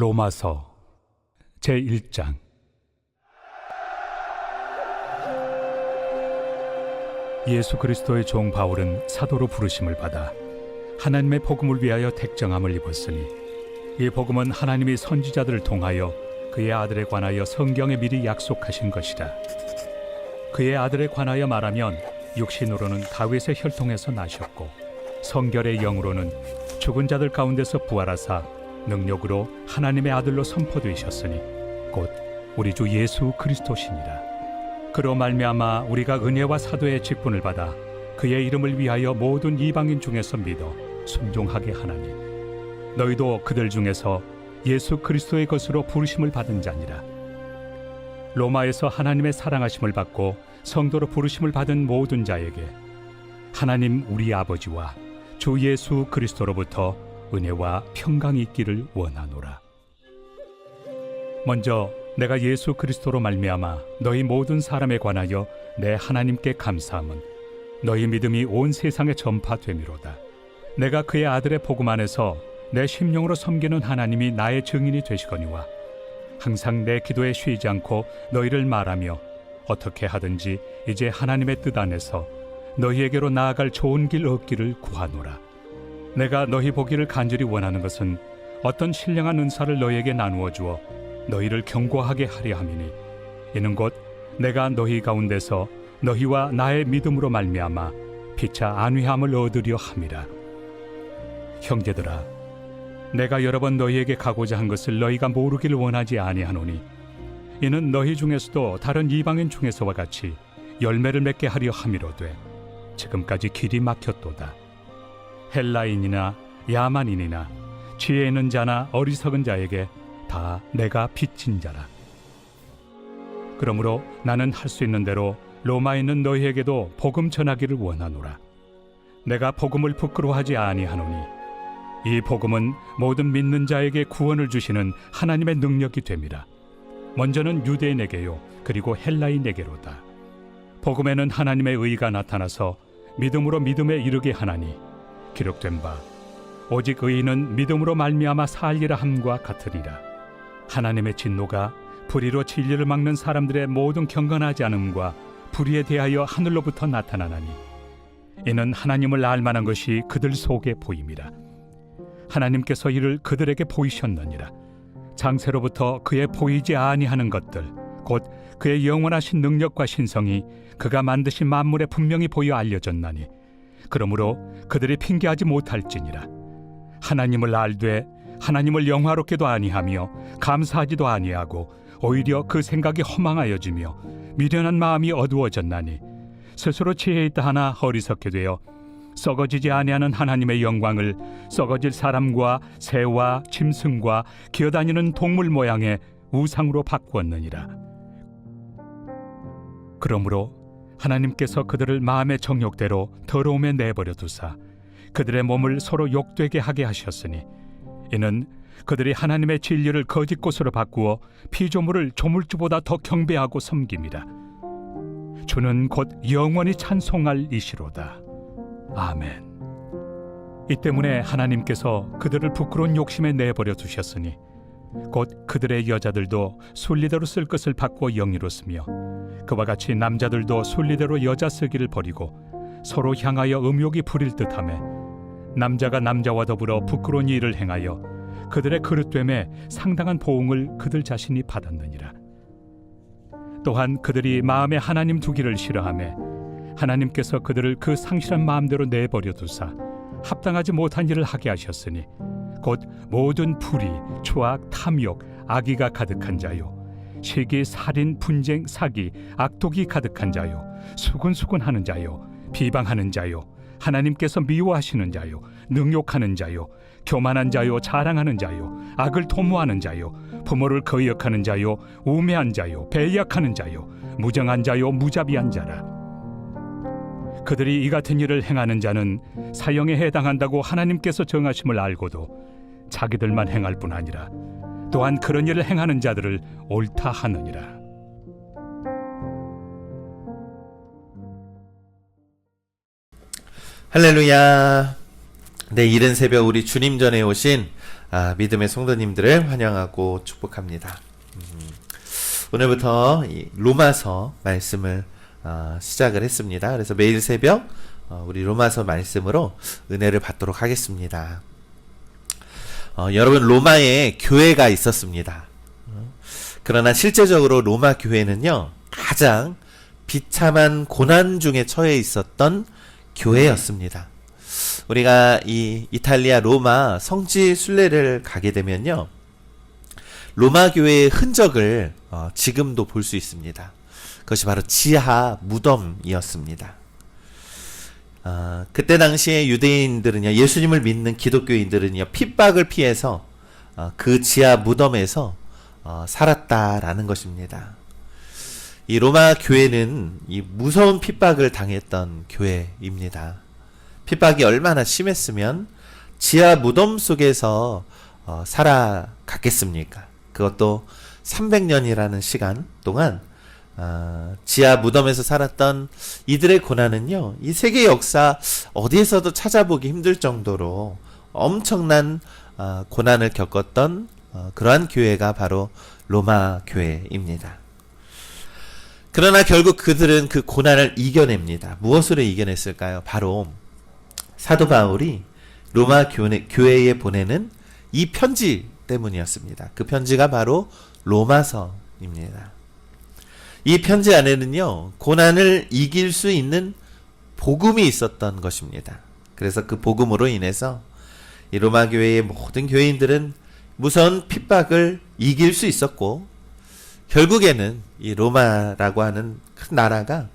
로마서 제1장. 예수 그리스도의 종 바울은 사도로 부르심을 받아 하나님의 복음을 위하여 택정함을 입었으니, 이 복음은 하나님이 선지자들을 통하여 그의 아들에 관하여 성경에 미리 약속하신 것이라. 그의 아들에 관하여 말하면 육신으로는 다윗의 혈통에서 나셨고 성결의 영으로는 죽은 자들 가운데서 부활하사 능력으로 하나님의 아들로 선포되셨으니 곧 우리 주 예수 그리스도시니라. 그로 말미암아 우리가 은혜와 사도의 직분을 받아 그의 이름을 위하여 모든 이방인 중에서 믿어 순종하게 하나니, 너희도 그들 중에서 예수 그리스도의 것으로 부르심을 받은 자니라. 로마에서 하나님의 사랑하심을 받고 성도로 부르심을 받은 모든 자에게 하나님 우리 아버지와 주 예수 그리스도로부터 은혜와 평강이 있기를 원하노라. 먼저 내가 예수 그리스도로 말미암아 너희 모든 사람에 관하여 내 하나님께 감사함은 너희 믿음이 온 세상에 전파됨이로다. 내가 그의 아들의 복음 안에서 내 심령으로 섬기는 하나님이 나의 증인이 되시거니와, 항상 내 기도에 쉬지 않고 너희를 말하며 어떻게 하든지 이제 하나님의 뜻 안에서 너희에게로 나아갈 좋은 길 얻기를 구하노라. 내가 너희 보기를 간절히 원하는 것은 어떤 신령한 은사를 너희에게 나누어 주어 너희를 견고하게 하려 함이니, 이는 곧 내가 너희 가운데서 너희와 나의 믿음으로 말미암아 피차 안위함을 얻으려 함이라. 형제들아, 내가 여러 번 너희에게 가고자 한 것을 너희가 모르기를 원하지 아니하노니, 이는 너희 중에서도 다른 이방인 중에서와 같이 열매를 맺게 하려 함이로되 지금까지 길이 막혔도다. 헬라인이나 야만인이나 지혜 있는 자나 어리석은 자에게 다 내가 빚진 자라. 그러므로 나는 할 수 있는 대로 로마에 있는 너희에게도 복음 전하기를 원하노라. 내가 복음을 부끄러워하지 아니하노니, 이 복음은 모든 믿는 자에게 구원을 주시는 하나님의 능력이 됨이라. 먼저는 유대인에게요, 그리고 헬라인에게로다. 복음에는 하나님의 의가 나타나서 믿음으로 믿음에 이르게 하나니, 기록된 바 오직 의인은 믿음으로 말미암아 살리라 함과 같으리라. 하나님의 진노가 불의로 진리를 막는 사람들의 모든 경건하지 않음과 불의에 대하여 하늘로부터 나타나나니, 이는 하나님을 알만한 것이 그들 속에 보임이라. 하나님께서 이를 그들에게 보이셨느니라. 장세로부터 그의 보이지 아니하는 것들, 곧 그의 영원하신 능력과 신성이 그가 만드신 만물에 분명히 보여 알려졌나니, 그러므로 그들이 핑계하지 못할지니라. 하나님을 알되 하나님을 영화롭게도 아니하며 감사하지도 아니하고 오히려 그 생각이 허망하여지며 미련한 마음이 어두워졌나니, 스스로 지혜 있다 하나 어리석게 되어 썩어지지 아니하는 하나님의 영광을 썩어질 사람과 새와 짐승과 기어다니는 동물 모양의 우상으로 바꾸었느니라. 그러므로 하나님께서 그들을 마음의 정욕대로 더러움에 내버려 두사 그들의 몸을 서로 욕되게 하게 하셨으니, 이는 그들이 하나님의 진리를 거짓 것으로 바꾸어 피조물을 조물주보다 더 경배하고 섬깁니다. 주는 곧 영원히 찬송할 이시로다. 아멘. 이 때문에 하나님께서 그들을 부끄러운 욕심에 내버려 두셨으니, 곧 그들의 여자들도 순리대로 쓸 것을 바꾸어 영리로 쓰며, 그와 같이 남자들도 순리대로 여자 쓰기를 버리고 서로 향하여 음욕이 부릴 듯하며, 남자가 남자와 더불어 부끄러운 일을 행하여 그들의 그릇됨에 상당한 보응을 그들 자신이 받았느니라. 또한 그들이 마음에 하나님 두기를 싫어하며 하나님께서 그들을 그 상실한 마음대로 내버려 두사 합당하지 못한 일을 하게 하셨으니, 곧 모든 불의, 추악, 탐욕, 악의가 가득한 자요, 시기, 살인, 분쟁, 사기, 악독이 가득한 자요, 수군수군하는 자요, 비방하는 자요, 하나님께서 미워하시는 자요, 능욕하는 자요, 교만한 자요, 자랑하는 자요, 악을 도모하는 자요, 부모를 거역하는 자요, 우매한 자요, 배약하는 자요, 무정한 자요, 무자비한 자라. 그들이 이 같은 일을 행하는 자는 사형에 해당한다고 하나님께서 정하심을 알고도 자기들만 행할 뿐 아니라 또한 그런 일을 행하는 자들을 옳다 하느니라. 할렐루야. 네, 이른 새벽 우리 주님 전에 오신 믿음의 성도님들을 환영하고 축복합니다. 오늘부터 이 로마서 말씀을 시작을 했습니다. 그래서 매일 새벽 우리 로마서 말씀으로 은혜를 받도록 하겠습니다. 여러분, 로마에 교회가 있었습니다. 그러나 실제적으로 로마 교회는요, 가장 비참한 고난 중에 처해 있었던 교회였습니다. 우리가 이 이탈리아 로마 성지 순례를 가게 되면요, 로마 교회의 흔적을 지금도 볼 수 있습니다. 그것이 바로 지하 무덤이었습니다. 그때 당시에 유대인들은요, 예수님을 믿는 기독교인들은요, 핍박을 피해서 그 지하 무덤에서 살았다라는 것입니다. 이 로마 교회는 이 무서운 핍박을 당했던 교회입니다. 핍박이 얼마나 심했으면 지하 무덤 속에서 살아갔겠습니까? 그것도 300년이라는 시간 동안 지하 무덤에서 살았던 이들의 고난은요, 이 세계 역사 어디에서도 찾아보기 힘들 정도로 엄청난 고난을 겪었던 그러한 교회가 바로 로마 교회입니다. 그러나 결국 그들은 그 고난을 이겨냅니다. 무엇으로 이겨냈을까요? 바로 사도 바울이 로마 교회에 보내는 이 편지 때문이었습니다. 그 편지가 바로 로마서입니다. 이 편지 안에는요, 고난을 이길 수 있는 복음이 있었던 것입니다. 그래서 그 복음으로 인해서 이 로마 교회의 모든 교회인들은 무서운 핍박을 이길 수 있었고, 결국에는 이 로마라고 하는 큰 나라가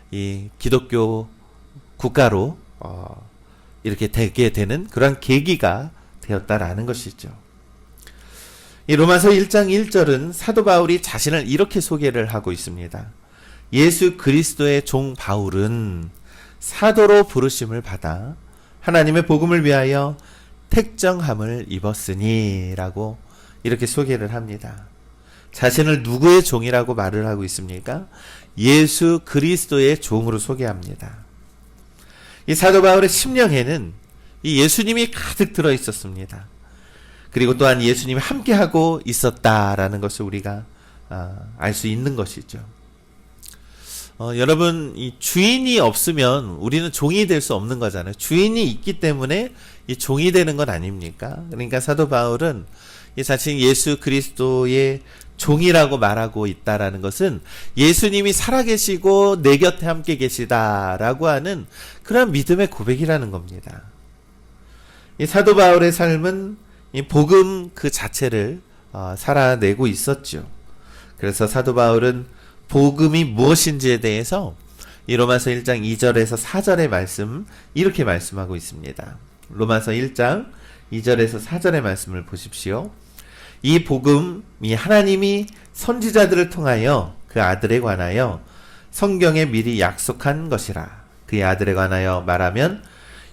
이 기독교 국가로 이렇게 되게 되는 그런 계기가 되었다라는 것이죠. 이 로마서 1장 1절은 사도 바울이 자신을 이렇게 소개를 하고 있습니다. 예수 그리스도의 종 바울은 사도로 부르심을 받아 하나님의 복음을 위하여 택정함을 입었으니 라고 이렇게 소개를 합니다. 자신을 누구의 종이라고 말을 하고 있습니까? 예수 그리스도의 종으로 소개합니다. 이 사도 바울의 심령에는 이 예수님이 가득 들어 있었습니다. 그리고 또한 예수님이 함께하고 있었다라는 것을 우리가 알 수 있는 것이죠. 여러분, 이 주인이 없으면 우리는 종이 될 수 없는 거잖아요. 주인이 있기 때문에 이 종이 되는 건 아닙니까? 그러니까 사도 바울은 이 자신이 예수 그리스도의 종이라고 말하고 있다라는 것은 예수님이 살아계시고 내 곁에 함께 계시다라고 하는 그런 믿음의 고백이라는 겁니다. 이 사도 바울의 삶은 이 복음 그 자체를 살아내고 있었죠. 그래서 사도 바울은 복음이 무엇인지에 대해서 이 로마서 1장 2절에서 4절의 말씀, 이렇게 말씀하고 있습니다. 로마서 1장 2절에서 4절의 말씀을 보십시오. 이 복음이 하나님이 선지자들을 통하여 그 아들에 관하여 성경에 미리 약속한 것이라. 그의 아들에 관하여 말하면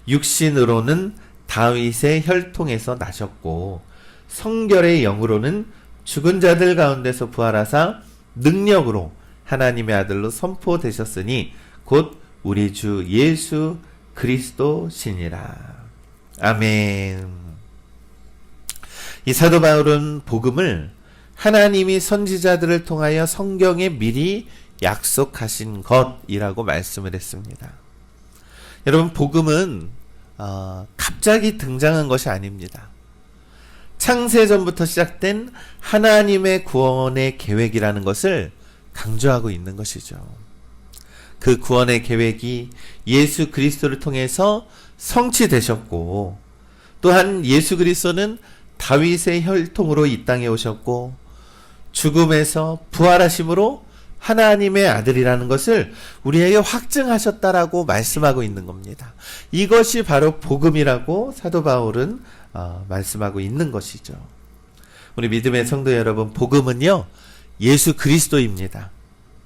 육신으로는 다윗의 혈통에서 나셨고 성결의 영으로는 죽은 자들 가운데서 부활하사 능력으로 하나님의 아들로 선포되셨으니 곧 우리 주 예수 그리스도시니라. 아멘. 이 사도 바울은 복음을 하나님이 선지자들을 통하여 성경에 미리 약속하신 것이라고 말씀을 했습니다. 여러분, 복음은 갑자기 등장한 것이 아닙니다. 창세전부터 시작된 하나님의 구원의 계획이라는 것을 강조하고 있는 것이죠. 그 구원의 계획이 예수 그리스도를 통해서 성취되셨고, 또한 예수 그리스도는 다윗의 혈통으로 이 땅에 오셨고 죽음에서 부활하심으로 하나님의 아들이라는 것을 우리에게 확증하셨다라고 말씀하고 있는 겁니다. 이것이 바로 복음이라고 사도 바울은 말씀하고 있는 것이죠. 우리 믿음의 성도 여러분, 복음은요, 예수 그리스도입니다.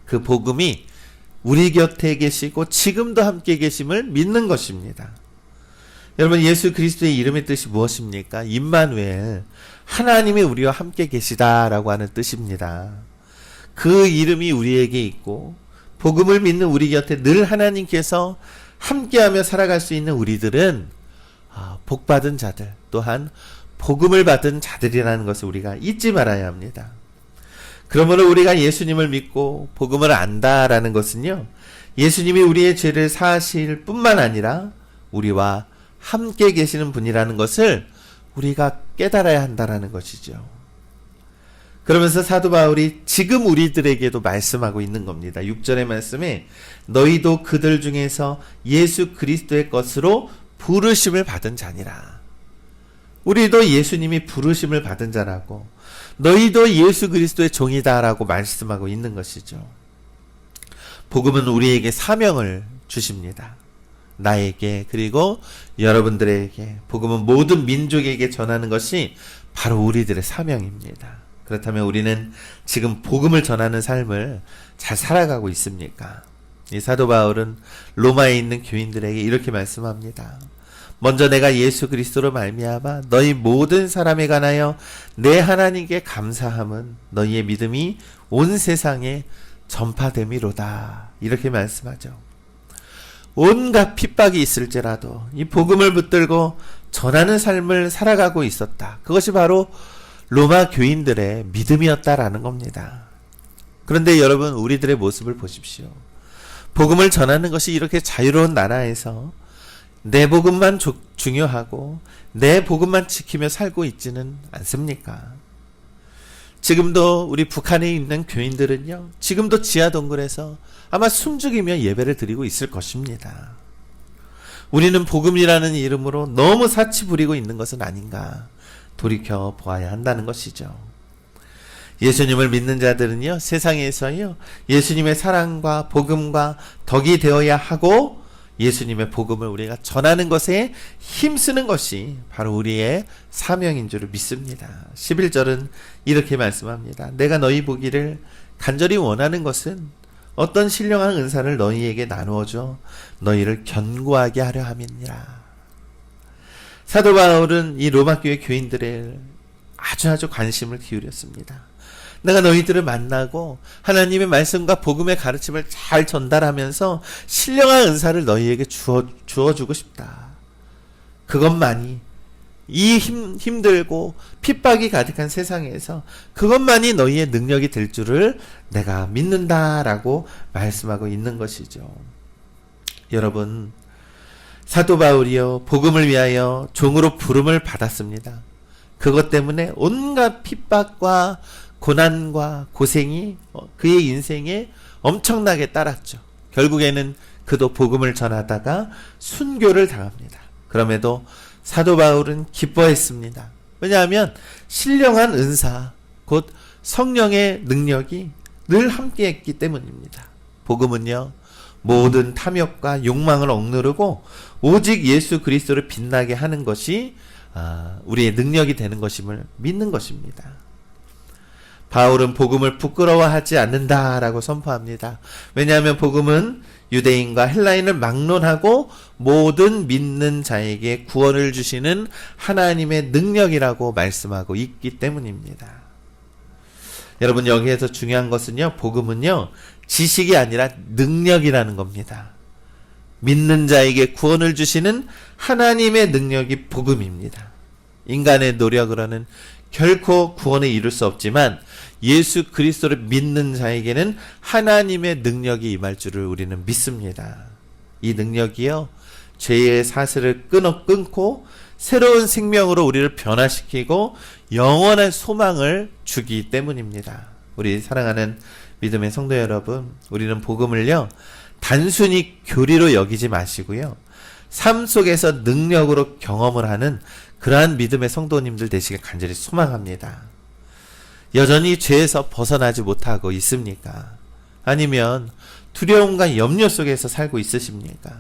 그 복음이 우리 곁에 계시고 지금도 함께 계심을 믿는 것입니다. 여러분, 예수 그리스도의 이름의 뜻이 무엇입니까? 임마누엘, 하나님이 우리와 함께 계시다라고 하는 뜻입니다. 그 이름이 우리에게 있고 복음을 믿는 우리 곁에 늘 하나님께서 함께하며 살아갈 수 있는 우리들은 복받은 자들, 또한 복음을 받은 자들이라는 것을 우리가 잊지 말아야 합니다. 그러므로 우리가 예수님을 믿고 복음을 안다라는 것은요, 예수님이 우리의 죄를 사하실 뿐만 아니라 우리와 함께 계시는 분이라는 것을 우리가 깨달아야 한다라는 것이죠. 그러면서 사도 바울이 지금 우리들에게도 말씀하고 있는 겁니다. 6절의 말씀에 너희도 그들 중에서 예수 그리스도의 것으로 부르심을 받은 자니라. 우리도 예수님이 부르심을 받은 자라고 너희도 예수 그리스도의 종이다라고 말씀하고 있는 것이죠. 복음은 우리에게 사명을 주십니다. 나에게 그리고 여러분들에게 복음은 모든 민족에게 전하는 것이 바로 우리들의 사명입니다. 그렇다면 우리는 지금 복음을 전하는 삶을 잘 살아가고 있습니까? 이 사도 바울은 로마에 있는 교인들에게 이렇게 말씀합니다. 먼저 내가 예수 그리스도로 말미암아 너희 모든 사람에 관하여 내 하나님께 감사함은 너희의 믿음이 온 세상에 전파됨이로다. 이렇게 말씀하죠. 온갖 핍박이 있을지라도 이 복음을 붙들고 전하는 삶을 살아가고 있었다. 그것이 바로 로마 교인들의 믿음이었다라는 겁니다. 그런데 여러분, 우리들의 모습을 보십시오. 복음을 전하는 것이 이렇게 자유로운 나라에서 내 복음만 중요하고 내 복음만 지키며 살고 있지는 않습니까? 지금도 우리 북한에 있는 교인들은요, 지금도 지하 동굴에서 아마 숨죽이며 예배를 드리고 있을 것입니다. 우리는 복음이라는 이름으로 너무 사치 부리고 있는 것은 아닌가 돌이켜 보아야 한다는 것이죠. 예수님을 믿는 자들은요, 세상에서요, 예수님의 사랑과 복음과 덕이 되어야 하고 예수님의 복음을 우리가 전하는 것에 힘쓰는 것이 바로 우리의 사명인 줄 믿습니다. 11절은 이렇게 말씀합니다. 내가 너희 보기를 간절히 원하는 것은 어떤 신령한 은사를 너희에게 나누어줘 너희를 견고하게 하려 함이니라. 사도 바울은 이 로마 교회 교인들의 아주 관심을 기울였습니다. 내가 너희들을 만나고 하나님의 말씀과 복음의 가르침을 잘 전달하면서 신령한 은사를 너희에게 주어주고 싶다. 그것만이 이 힘들고 핍박이 가득한 세상에서 그것만이 너희의 능력이 될 줄을 내가 믿는다라고 말씀하고 있는 것이죠. 여러분, 사도 바울이요, 복음을 위하여 종으로 부름을 받았습니다. 그것 때문에 온갖 핍박과 고난과 고생이 그의 인생에 엄청나게 따랐죠. 결국에는 그도 복음을 전하다가 순교를 당합니다. 그럼에도 사도 바울은 기뻐했습니다. 왜냐하면 신령한 은사, 곧 성령의 능력이 늘 함께했기 때문입니다. 복음은요, 모든 탐욕과 욕망을 억누르고 오직 예수 그리스도를 빛나게 하는 것이 우리의 능력이 되는 것임을 믿는 것입니다. 바울은 복음을 부끄러워하지 않는다라고 선포합니다. 왜냐하면 복음은 유대인과 헬라인을 막론하고 모든 믿는 자에게 구원을 주시는 하나님의 능력이라고 말씀하고 있기 때문입니다. 여러분, 여기에서 중요한 것은요, 복음은요, 지식이 아니라 능력이라는 겁니다. 믿는 자에게 구원을 주시는 하나님의 능력이 복음입니다. 인간의 노력으로는 결코 구원에 이룰 수 없지만 예수 그리스도를 믿는 자에게는 하나님의 능력이 임할 줄을 우리는 믿습니다. 이 능력이요, 죄의 사슬을 끊고 새로운 생명으로 우리를 변화시키고 영원한 소망을 주기 때문입니다. 우리 사랑하는 믿음의 성도 여러분, 우리는 복음을요, 단순히 교리로 여기지 마시고요, 삶 속에서 능력으로 경험을 하는 그러한 믿음의 성도님들 되시길 간절히 소망합니다. 여전히 죄에서 벗어나지 못하고 있습니까? 아니면 두려움과 염려 속에서 살고 있으십니까?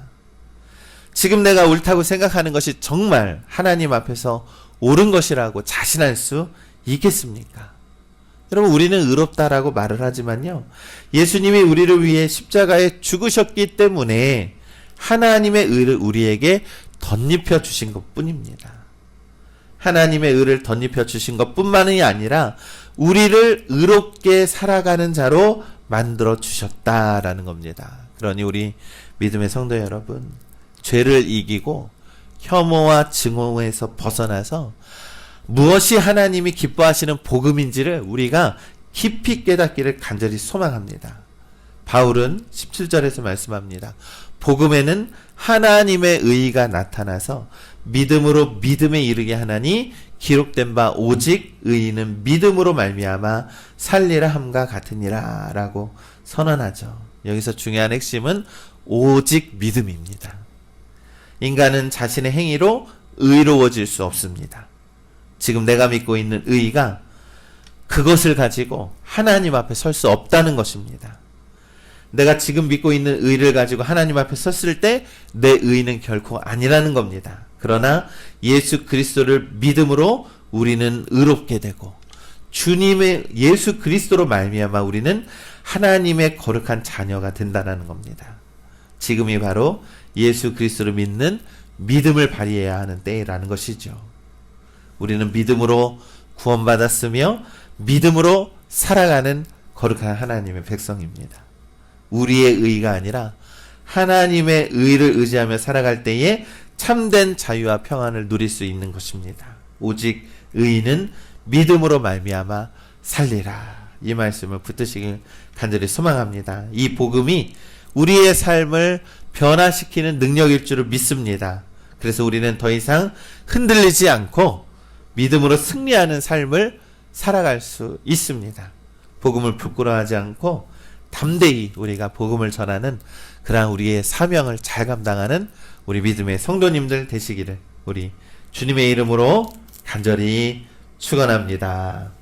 지금 내가 옳다고 생각하는 것이 정말 하나님 앞에서 옳은 것이라고 자신할 수 있겠습니까? 여러분, 우리는 의롭다라고 말을 하지만요, 예수님이 우리를 위해 십자가에 죽으셨기 때문에 하나님의 의를 우리에게 덧입혀 주신 것 뿐입니다. 하나님의 의를 덧입혀 주신 것 뿐만이 아니라 우리를 의롭게 살아가는 자로 만들어 주셨다라는 겁니다. 그러니 우리 믿음의 성도 여러분, 죄를 이기고 혐오와 증오에서 벗어나서 무엇이 하나님이 기뻐하시는 복음인지를 우리가 깊이 깨닫기를 간절히 소망합니다. 바울은 17절에서 말씀합니다. 복음에는 하나님의 의의가 나타나서 믿음으로 믿음에 이르게 하나니 기록된 바 오직 의인은 믿음으로 말미암아 살리라 함과 같으니라 라고 선언하죠. 여기서 중요한 핵심은 오직 믿음입니다. 인간은 자신의 행위로 의로워질 수 없습니다. 지금 내가 믿고 있는 의의가 그것을 가지고 하나님 앞에 설 수 없다는 것입니다. 내가 지금 믿고 있는 의를 가지고 하나님 앞에 섰을 때 내 의는 결코 아니라는 겁니다. 그러나 예수 그리스도를 믿음으로 우리는 의롭게 되고 주님의 예수 그리스도로 말미암아 우리는 하나님의 거룩한 자녀가 된다는 겁니다. 지금이 바로 예수 그리스도를 믿는 믿음을 발휘해야 하는 때라는 것이죠. 우리는 믿음으로 구원받았으며 믿음으로 살아가는 거룩한 하나님의 백성입니다. 우리의 의가 아니라 하나님의 의를 의지하며 살아갈 때에 참된 자유와 평안을 누릴 수 있는 것입니다. 오직 의인은 믿음으로 말미암아 살리라. 이 말씀을 붙드시길 간절히 소망합니다. 이 복음이 우리의 삶을 변화시키는 능력일 줄을 믿습니다. 그래서 우리는 더 이상 흔들리지 않고 믿음으로 승리하는 삶을 살아갈 수 있습니다. 복음을 부끄러워하지 않고 담대히 우리가 복음을 전하는 그러한 우리의 사명을 잘 감당하는 우리 믿음의 성도님들 되시기를 우리 주님의 이름으로 간절히 축원합니다.